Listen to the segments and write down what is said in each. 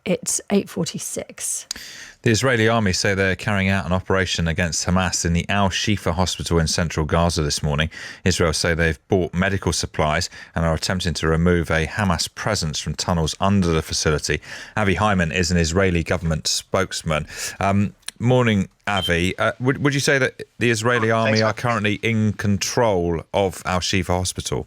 It's 8:46. The Israeli army say they're carrying out an operation against Hamas in the Al-Shifa hospital in central Gaza this morning. Israel say they've bought medical supplies and are attempting to remove a Hamas presence from tunnels under the facility. Avi Hyman is an Israeli government spokesman. Morning, Avi. Would you say that the Israeli army are currently in control of Al-Shifa hospital?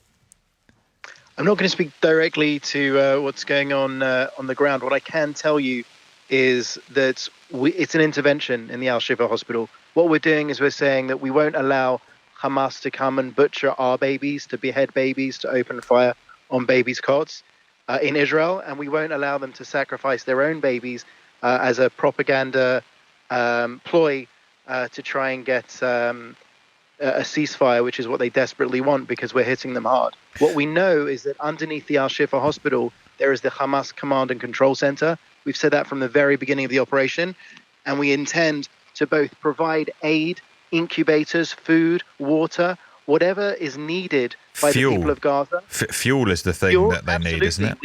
I'm not going to speak directly to what's going on the ground. What I can tell you is that it's an intervention in the Al-Shifa hospital. What we're doing is we're saying that we won't allow Hamas to come and butcher our babies, to behead babies, to open fire on babies' cots in Israel, and we won't allow them to sacrifice their own babies as a propaganda ploy to try and get a ceasefire, which is what they desperately want, because we're hitting them hard. What we know is that underneath the Al-Shifa hospital, there is the Hamas Command and Control Center. We've said that from the very beginning of the operation, and we intend to both provide aid, incubators, food, water, whatever is needed by the people of Gaza. Fuel is the thing that they need, isn't it?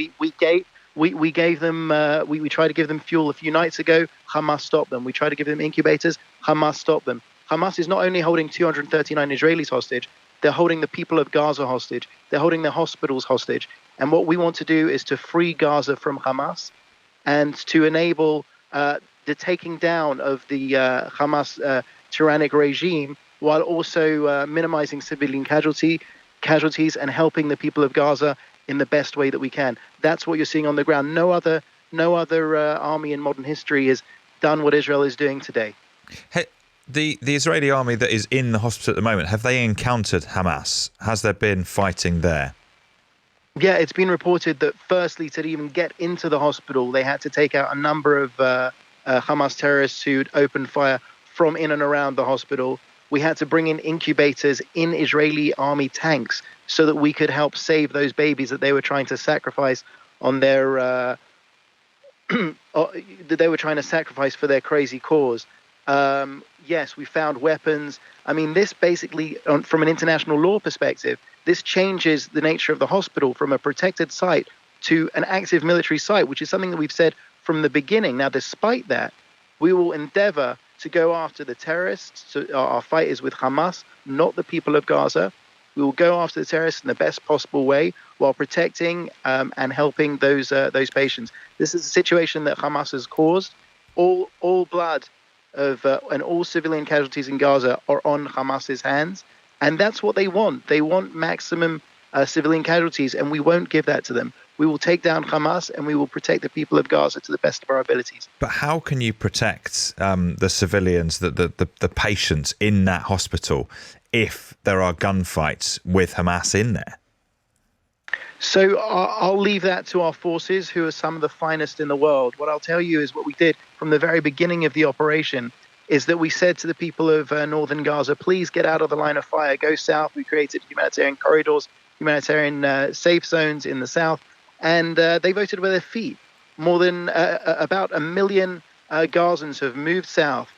We gave them, we tried to give them fuel a few nights ago. Hamas stopped them. We tried to give them incubators. Hamas stopped them. Hamas is not only holding 239 Israelis hostage, they're holding the people of Gaza hostage. They're holding their hospitals hostage. And what we want to do is to free Gaza from Hamas and to enable the taking down of the Hamas tyrannic regime, while also minimizing civilian casualties and helping the people of Gaza in the best way that we can. That's what you're seeing on the ground. No other army in modern history has done what Israel is doing today. Hey, the Israeli army that is in the hospital at the moment, have they encountered Hamas? Has there been fighting there? Yeah, it's been reported that firstly, to even get into the hospital, they had to take out a number of Hamas terrorists who'd opened fire from in and around the hospital. We had to bring in incubators in Israeli army tanks so that we could help save those babies that they were trying to sacrifice on their that they were trying to sacrifice for their crazy cause. Yes, we found weapons. I mean, this basically, from an international law perspective, this changes the nature of the hospital from a protected site to an active military site, which is something that we've said from the beginning. Now, despite that, we will endeavor to go after the terrorists. So our fight is with Hamas, not the people of Gaza. We will go after the terrorists in the best possible way while protecting and helping those patients. This is a situation that Hamas has caused. All blood of and all civilian casualties in Gaza are on Hamas's hands, and that's what they want. They want maximum civilian casualties, and we won't give that to them. We will take down Hamas, and we will protect the people of Gaza to the best of our abilities. But how can you protect the civilians, the patients in that hospital, if there are gunfights with Hamas in there? So I'll leave that to our forces, who are some of the finest in the world. What I'll tell you is what we did from the very beginning of the operation is that we said to the people of northern Gaza, please get out of the line of fire, go south. We created humanitarian corridors, humanitarian safe zones in the south, and they voted with their feet. More than about 1 million Gazans have moved south.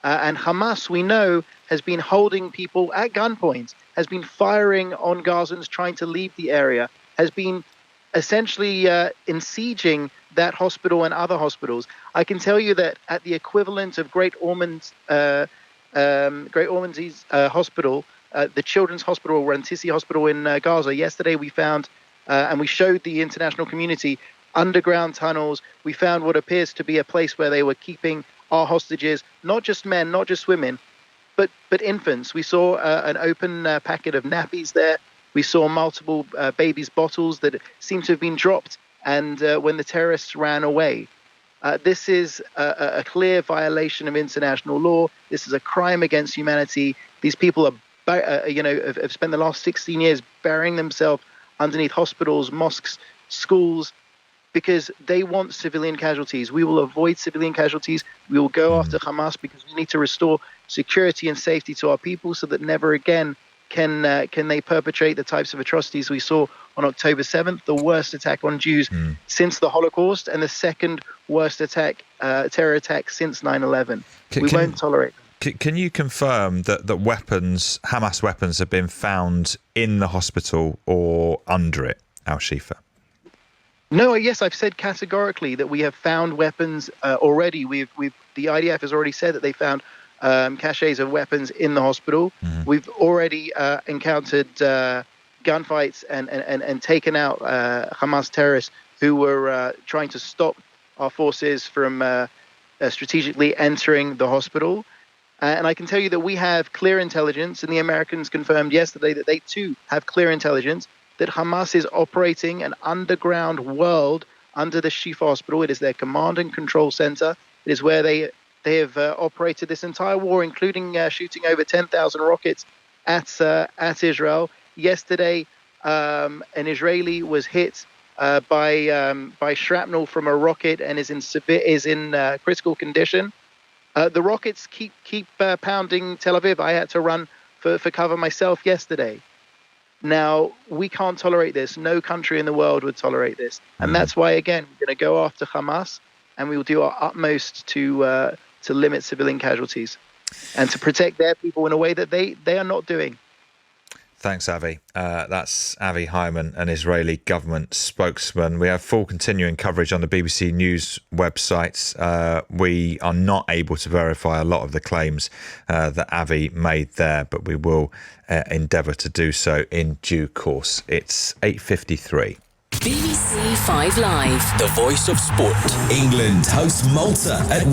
And Hamas, we know, has been holding people at gunpoint, has been firing on Gazans trying to leave the area, has been essentially besieging that hospital and other hospitals. I can tell you that at the equivalent of Great Ormond's hospital, the Children's Hospital, Rantisi Hospital in Gaza, yesterday we found, and we showed the international community, underground tunnels. We found what appears to be a place where they were keeping our hostages, not just men, not just women, but infants. We saw an open packet of nappies there. We saw multiple babies' bottles that seemed to have been dropped, and when the terrorists ran away. This is a clear violation of international law. This is a crime against humanity. These people have spent the last 16 years burying themselves underneath hospitals, mosques, schools, because they want civilian casualties. We will avoid civilian casualties. We will go after Hamas because we need to restore security and safety to our people so that never again can they perpetrate the types of atrocities we saw on October 7th, the worst attack on Jews since the Holocaust, and the second worst terror attack since 9/11. We won't tolerate them. Can you confirm that Hamas weapons, have been found in the hospital or under it, Al-Shifa? No, yes, I've said categorically that we have found weapons already. The IDF has already said that they found caches of weapons in the hospital. Mm-hmm. We've already encountered gunfights and taken out Hamas terrorists who were trying to stop our forces from strategically entering the hospital. And I can tell you that we have clear intelligence, and the Americans confirmed yesterday that they too have clear intelligence that Hamas is operating an underground world under the Shifa hospital. It is their command and control center. It is where they have operated this entire war, including shooting over 10,000 rockets at Israel. Yesterday, an Israeli was hit by shrapnel from a rocket and is in critical condition. The rockets keep pounding Tel Aviv. I had to run for cover myself yesterday. Now, we can't tolerate this. No country in the world would tolerate this. And that's why, again, we're going to go after Hamas, and we will do our utmost to limit civilian casualties and to protect their people in a way that they are not doing. Thanks, Avi. That's Avi Hyman, an Israeli government spokesman. We have full continuing coverage on the BBC News website. We are not able to verify a lot of the claims that Avi made there, but we will endeavour to do so in due course. It's 8:53. BBC 5 Live. The voice of sport. England host Malta at